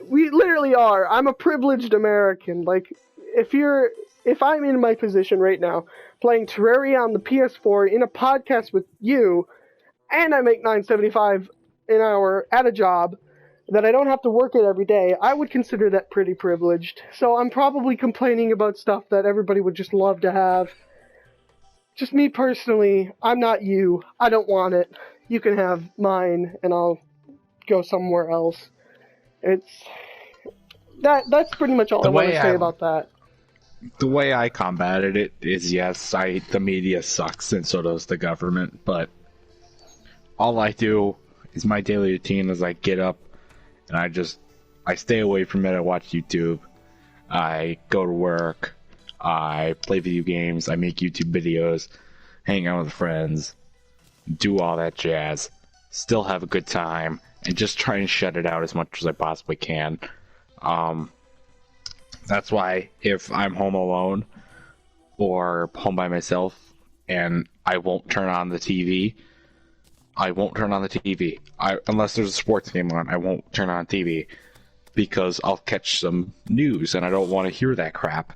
we literally are. I'm a privileged American. Like, if I'm in my position right now, playing Terraria on the PS4 in a podcast with you, and I make $9.75 an hour at a job that I don't have to work at every day, I would consider that pretty privileged. So I'm probably complaining about stuff that everybody would just love to have. Just me personally, I'm not you. I don't want it. You can have mine, and I'll go somewhere else. That's pretty much all I want to say about that. The way I combated it is, yes, the media sucks, and so does the government, but all I do is my daily routine is I get up, and I stay away from it. I watch YouTube, I go to work, I play video games, I make YouTube videos, hang out with friends, do all that jazz, still have a good time, and just try and shut it out as much as I possibly can. That's why if I'm home alone or home by myself and I won't turn on the TV, unless there's a sports game on, I won't turn on TV because I'll catch some news and I don't want to hear that crap.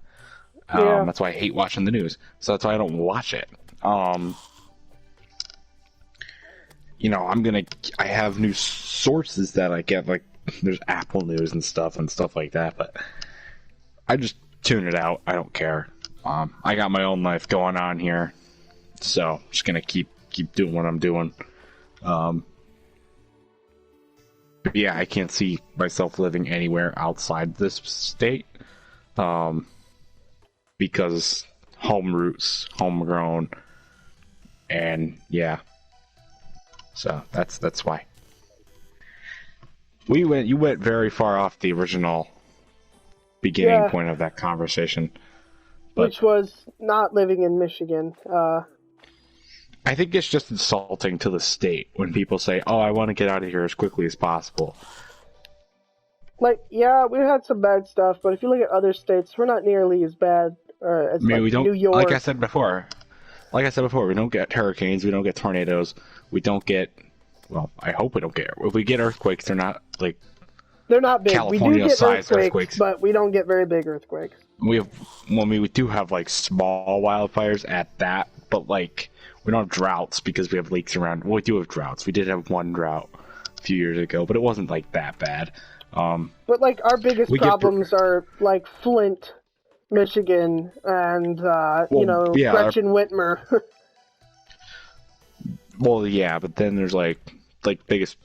That's why I hate watching the news. So that's why I don't watch it. I have news sources that I get, like there's Apple News and stuff like that, but I just tune it out. I don't care. I got my own life going on here, so I'm just gonna keep doing what I'm doing. But yeah, I can't see myself living anywhere outside this state, because home roots, homegrown, and yeah. So that's why. You went very far off the original beginning point of that conversation. Which was not living in Michigan. I think it's just insulting to the state when people say, "Oh, I want to get out of here as quickly as possible." Like, yeah, we had some bad stuff, but if you look at other states, we're not nearly as bad as we don't, New York. Like I said before, we don't get hurricanes, we don't get tornadoes, we don't get. Well, I hope we don't get. If we get earthquakes, they're not like. They're not big. We do get earthquakes, but we don't get very big earthquakes. We do have like small wildfires at that, but like we don't have droughts because we have lakes around. Well, we do have droughts. We did have one drought a few years ago, but it wasn't like that bad. But like our biggest problems are like Flint, Michigan, and Gretchen Whitmer. Well, yeah, but then there's like biggest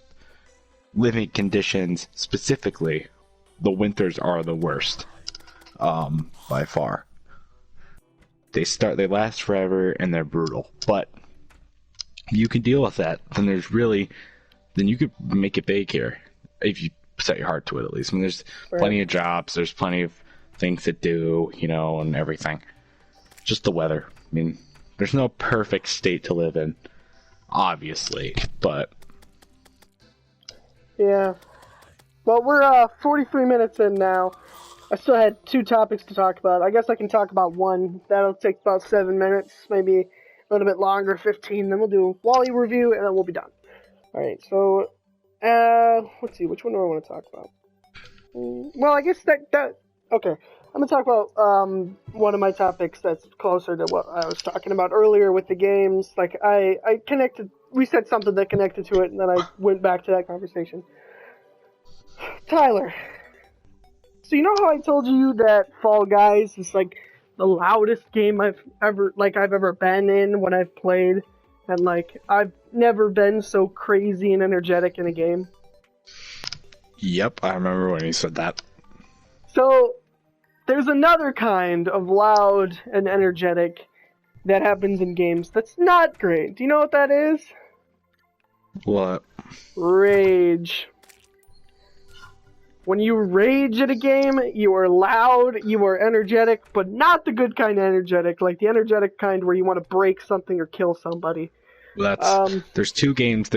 living conditions specifically. The winters are the worst, by far. They last forever and they're brutal. But you can deal with that. Then you could make it big here if you set your heart to it. At least, I mean, there's plenty of jobs. There's plenty of things to do, and everything. Just the weather. I mean, there's no perfect state to live in. Obviously, but yeah. Well, we're 43 minutes in now. I still had 2 topics to talk about. I guess I can talk about one. That'll take about 7 minutes, maybe a little bit longer, 15. Then we'll do a Wally review, and then we'll be done. All right. So, let's see. Which one do I want to talk about? Well, I guess that. Okay. I'm going to talk about one of my topics that's closer to what I was talking about earlier with the games. Like, I connected, we said something that connected to it, and then I went back to that conversation. Tyler, so you know how I told you that Fall Guys is like the loudest game I've ever been in when I've played, and like I've never been so crazy and energetic in a game? Yep, I remember when you said that. So there's another kind of loud and energetic that happens in games that's not great. Do you know what that is? What? Rage. When you rage at a game, you are loud, you are energetic, but not the good kind of energetic, like the energetic kind where you want to break something or kill somebody. Well, there's two games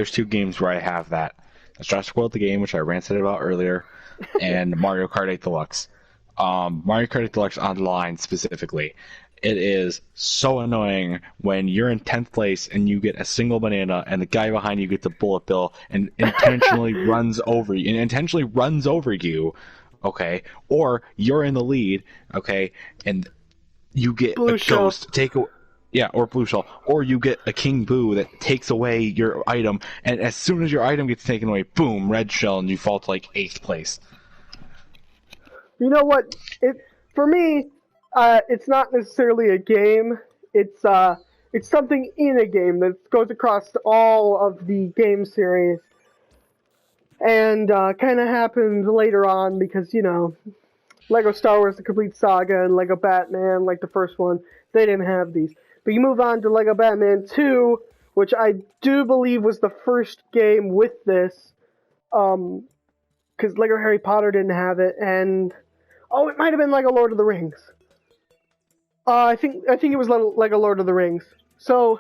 where I have that. That's Jurassic World the game, which I ranted about earlier, and Mario Kart 8 Deluxe. Mario Kart Deluxe Online specifically. It is so annoying when you're in 10th place and you get a single banana and the guy behind you gets a bullet bill and intentionally runs over you, okay? Or you're in the lead, okay, and you get a Blue shell. ghost yeah, or blue shell, or you get a king boo that takes away your item, and as soon as your item gets taken away, boom, red shell, and you fall to like 8th place. You know what? For me, it's not necessarily a game. It's something in a game that goes across all of the game series, and kind of happened later on because Lego Star Wars: The Complete Saga and Lego Batman, like the first one, they didn't have these. But you move on to Lego Batman 2, which I do believe was the first game with this, because Lego Harry Potter didn't have it, and it might have been Lego Lord of the Rings. I think it was Lego Lord of the Rings. So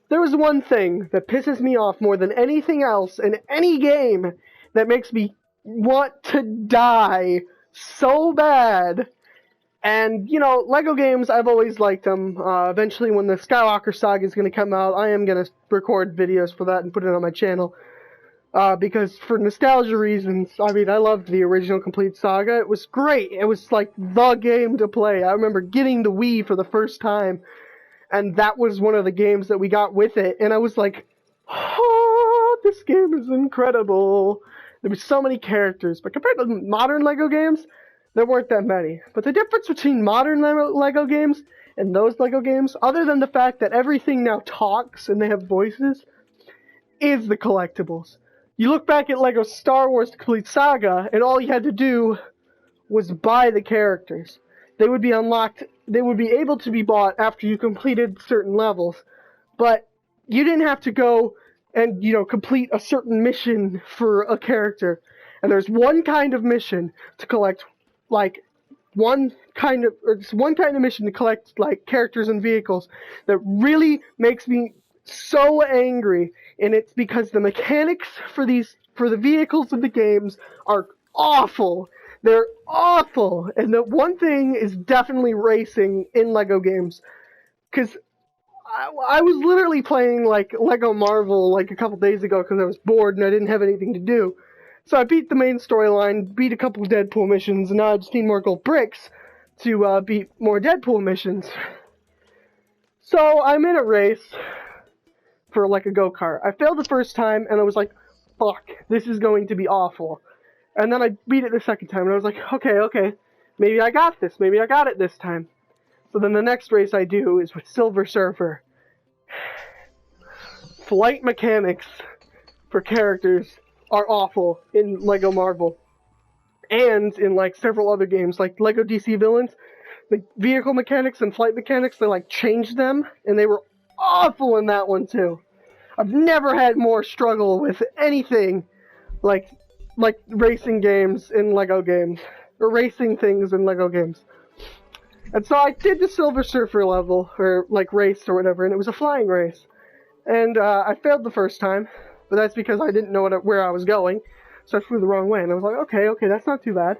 there was one thing that pisses me off more than anything else in any game that makes me want to die so bad. And, Lego games, I've always liked them. Eventually, when the Skywalker Saga is going to come out, I am going to record videos for that and put it on my channel. Because for nostalgia reasons, I loved the original Complete Saga. It was great. It was like the game to play. I remember getting the Wii for the first time, and that was one of the games that we got with it. And I was like, oh, this game is incredible. There were so many characters. But compared to modern Lego games, there weren't that many. But the difference between modern Lego games and those Lego games, other than the fact that everything now talks and they have voices, is the collectibles. You look back at Lego Star Wars: The Complete Saga, and all you had to do was buy the characters. They would be unlocked, they would be able to be bought after you completed certain levels, but you didn't have to go and, complete a certain mission for a character. And there's one kind of mission to collect, one kind of mission to collect, characters and vehicles that really makes me so angry, and it's because the mechanics for the vehicles in the games are awful. They're awful, and the one thing is definitely racing in Lego games, because I was literally playing Lego Marvel a couple days ago because I was bored and I didn't have anything to do. So I beat the main storyline, beat a couple of Deadpool missions, and now I just need more gold bricks to beat more Deadpool missions. So I'm in a race for a go-kart. I failed the first time, and I was like, fuck, this is going to be awful. And then I beat it the second time, and I was like, okay, maybe I got this, maybe I got it this time. So then the next race I do is with Silver Surfer. Flight mechanics for characters are awful in Lego Marvel. And in several other games, like Lego DC Villains, the vehicle mechanics and flight mechanics, they changed them, and they were awful in that one too. I've never had more struggle with anything like racing games in Lego games, or racing things in Lego games. And so I did the Silver Surfer level, or race or whatever, and it was a flying race. And I failed the first time, but that's because I didn't know where I was going, so I flew the wrong way. And I was like, okay, that's not too bad.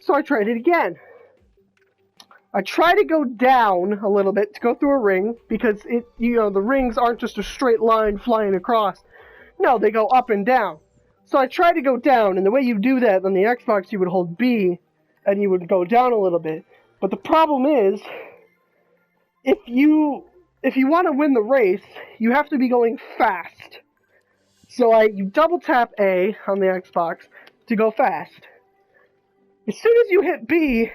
So I tried it again. I try to go down a little bit to go through a ring, because the rings aren't just a straight line flying across. No, they go up and down. So I tried to go down, and the way you do that on the Xbox, you would hold B, and you would go down a little bit. But the problem is, if you want to win the race, you have to be going fast. So you double tap A on the Xbox to go fast. As soon as you hit B,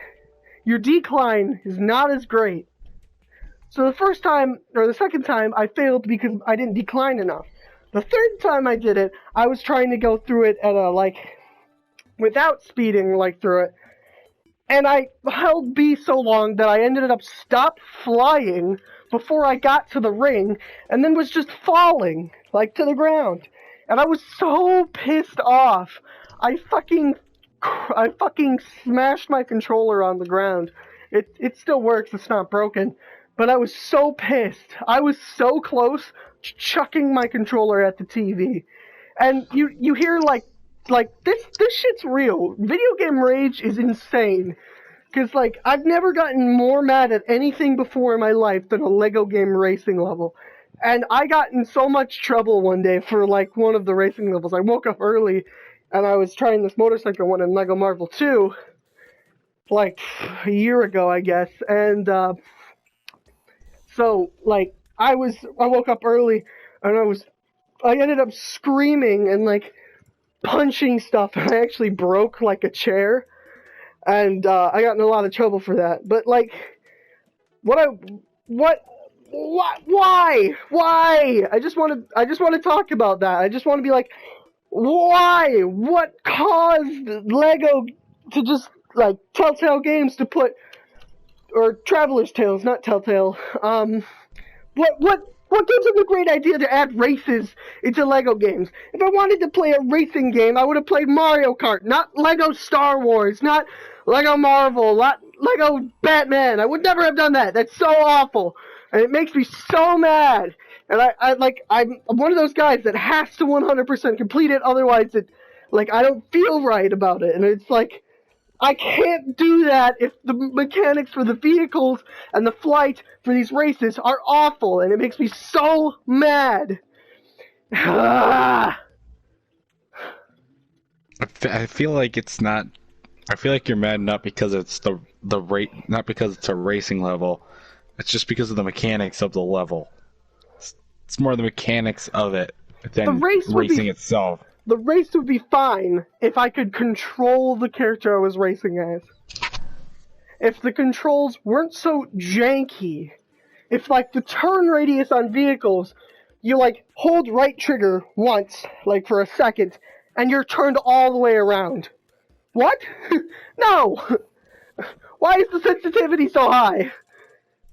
your decline is not as great. So the second time, I failed because I didn't decline enough. The third time I did it, I was trying to go through it at without speeding through it. And I held B so long that I ended up flying before I got to the ring, and then was just falling, to the ground. And I was so pissed off. I fucking smashed my controller on the ground. It still works, it's not broken. But I was so pissed. I was so close to chucking my controller at the TV. And you hear like, this shit's real. Video game rage is insane. Because, like, I've never gotten more mad at anything before in my life than a Lego game racing level. And I got in so much trouble one day for, like, one of the racing levels. I woke up early, and I was trying this motorcycle one in Lego Marvel 2, like, a year ago, I guess. And, so, like, I woke up early, and I ended up screaming and, like, punching stuff, and I actually broke, like, a chair. And, I got in a lot of trouble for that. But, like, why? I just want to talk about that. I just want to be like, why? What caused Lego to just, like, Telltale Games to put, or Traveler's Tales, not Telltale, what gives them the great idea to add races into Lego games? If I wanted to play a racing game, I would have played Mario Kart, not Lego Star Wars, not Lego Marvel, not Lego Batman. I would never have done that. That's so awful. And it makes me so mad. And I'm one of those guys that has to 100% complete it, otherwise I don't feel right about it. And it's like, I can't do that if the mechanics for the vehicles and the flight for these races are awful, and it makes me so mad. I feel like it's not. I feel like you're mad not because it's the rate, not because it's a racing level. It's just because of the mechanics of the level. It's more the mechanics of it than racing itself. The race would be fine if I could control the character I was racing as. If the controls weren't so janky. If, like, the turn radius on vehicles, you, like, hold right trigger once, like, for a second, and you're turned all the way around. What? No! Why is the sensitivity so high?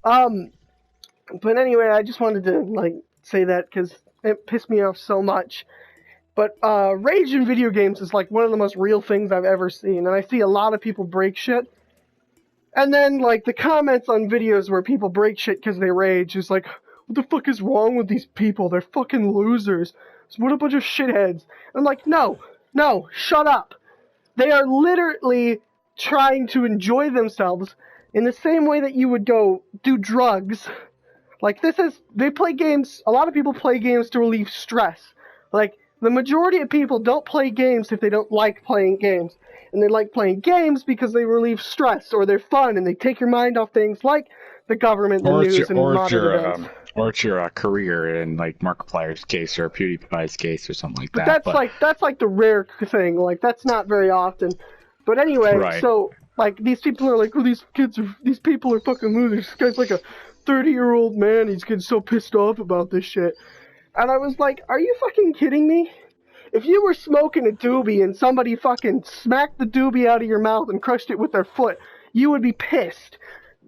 But anyway, I just wanted to, like, say that because it pissed me off so much. But rage in video games is like one of the most real things I've ever seen, and I see a lot of people break shit. And then, like, the comments on videos where people break shit because they rage is like, what the fuck is wrong with these people? They're fucking losers. What a bunch of shitheads. And I'm like, no, shut up. They are literally trying to enjoy themselves in the same way that you would go do drugs. Like, they play games, a lot of people play games to relieve stress. Like, the majority of people don't play games if they don't like playing games. And they like playing games because they relieve stress, or they're fun, and they take your mind off things like the government, the news, and modern events. Or it's your career in, like, Markiplier's case or PewDiePie's case or something like that. That's like the rare thing. Like, that's not very often. But anyway, right. So, like, these people are like, oh, these people are fucking losers. This guy's like a 30-year-old man. He's getting so pissed off about this shit. And I was like, are you fucking kidding me? If you were smoking a doobie and somebody fucking smacked the doobie out of your mouth and crushed it with their foot, you would be pissed.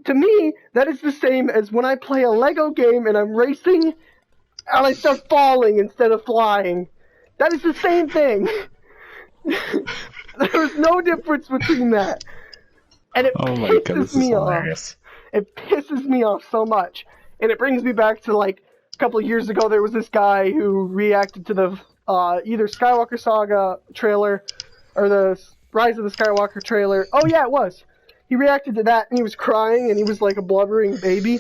To me, that is the same as when I play a Lego game and I'm racing and I start falling instead of flying. That is the same thing. There's no difference between that. And it pisses me off. It pisses me off so much. And it brings me back to, like, a couple of years ago, there was this guy who reacted to the either Skywalker Saga trailer or the Rise of the Skywalker trailer. Oh, yeah, it was. He reacted to that, and he was crying, and he was like a blubbering baby.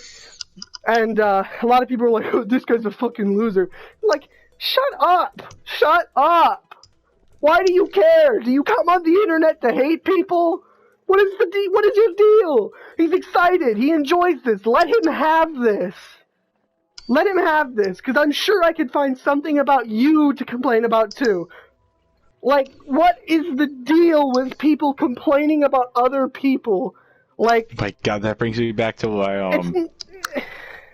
And a lot of people were like, oh, this guy's a fucking loser. I'm like, shut up! Shut up! Why do you care? Do you come on the internet to hate people? What is your deal? He's excited. He enjoys this. Let him have this. Let him have this, because I'm sure I could find something about you to complain about, too. Like, what is the deal with people complaining about other people? Like... My God, that brings me back to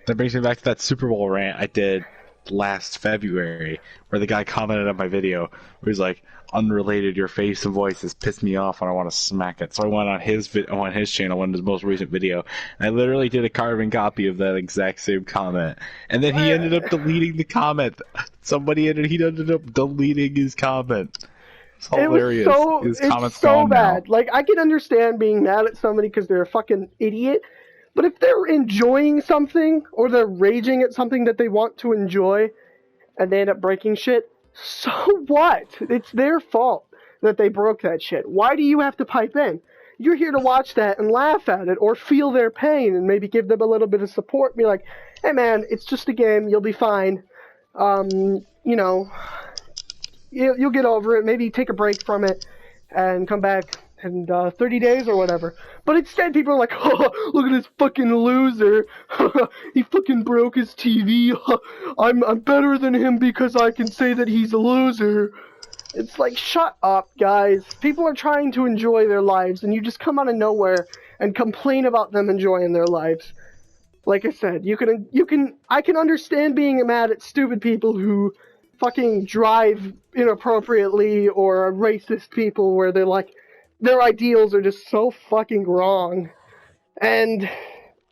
that brings me back to that Super Bowl rant I did last February, where the guy commented on my video, where he's like, unrelated, your face and voice has pissed me off and I want to smack it. So I went on his channel, on his most recent video, and I literally did a carbon copy of that exact same comment. And then he ended up deleting the comment. He ended up deleting his comment. It's hilarious. His comment's so bad. Now. Like, I can understand being mad at somebody because they're a fucking idiot, but if they're enjoying something, or they're raging at something that they want to enjoy, and they end up breaking shit, so what? It's their fault. that they broke that shit. Why do you have to pipe in? You're here to watch that and laugh at it or feel their pain and maybe give them a little bit of support. Be like, hey man, it's just a game. You'll be fine. You know, you'll get over it. Maybe take a break from it and come back in 30 days or whatever. But instead, people are like, oh, look at this fucking loser. He fucking broke his TV. I'm better than him because I can say that he's a loser. It's like, shut up, guys. People are trying to enjoy their lives, and you just come out of nowhere and complain about them enjoying their lives. Like I said, I can understand being mad at stupid people who fucking drive inappropriately or are racist people where they're like, their ideals are just so fucking wrong. And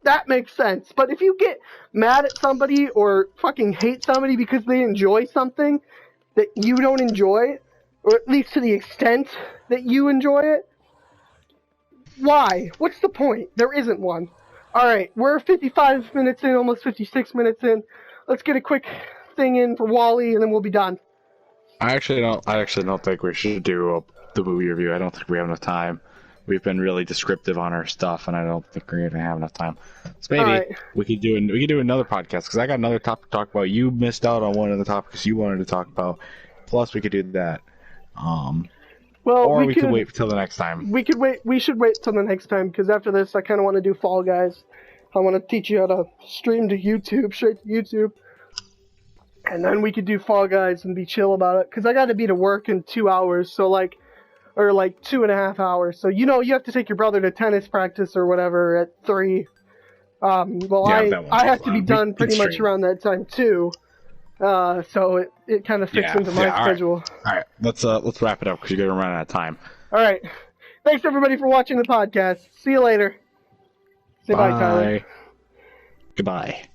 that makes sense. But if you get mad at somebody or fucking hate somebody because they enjoy something that you don't enjoy, or at least to the extent that you enjoy it, why? What's the point? There isn't one. Alright, we're 55 minutes in, almost 56 minutes in. Let's get a quick thing in for Wally, and then we'll be done. I actually don't think we should do the movie review. I don't think we have enough time. We've been really descriptive on our stuff, and I don't think we're gonna have enough time. So maybe we could do another podcast, because I got another topic to talk about. You missed out on one of the topics you wanted to talk about. Plus, we could do that. Or we could wait till the next time. We should wait till the next time, because after this, I kind of want to do Fall Guys. I want to teach you how to stream to YouTube, straight to YouTube. And then we could do Fall Guys and be chill about it, because I got to be to work in 2 hours, or 2.5 hours. So, you have to take your brother to tennis practice or whatever at 3. I have to be done pretty much around that time, too. So it kind of fits into my schedule. All right, let's wrap it up, because you're going to run out of time. All right. Thanks, everybody, for watching the podcast. See you later. Say bye, Tyler. Goodbye.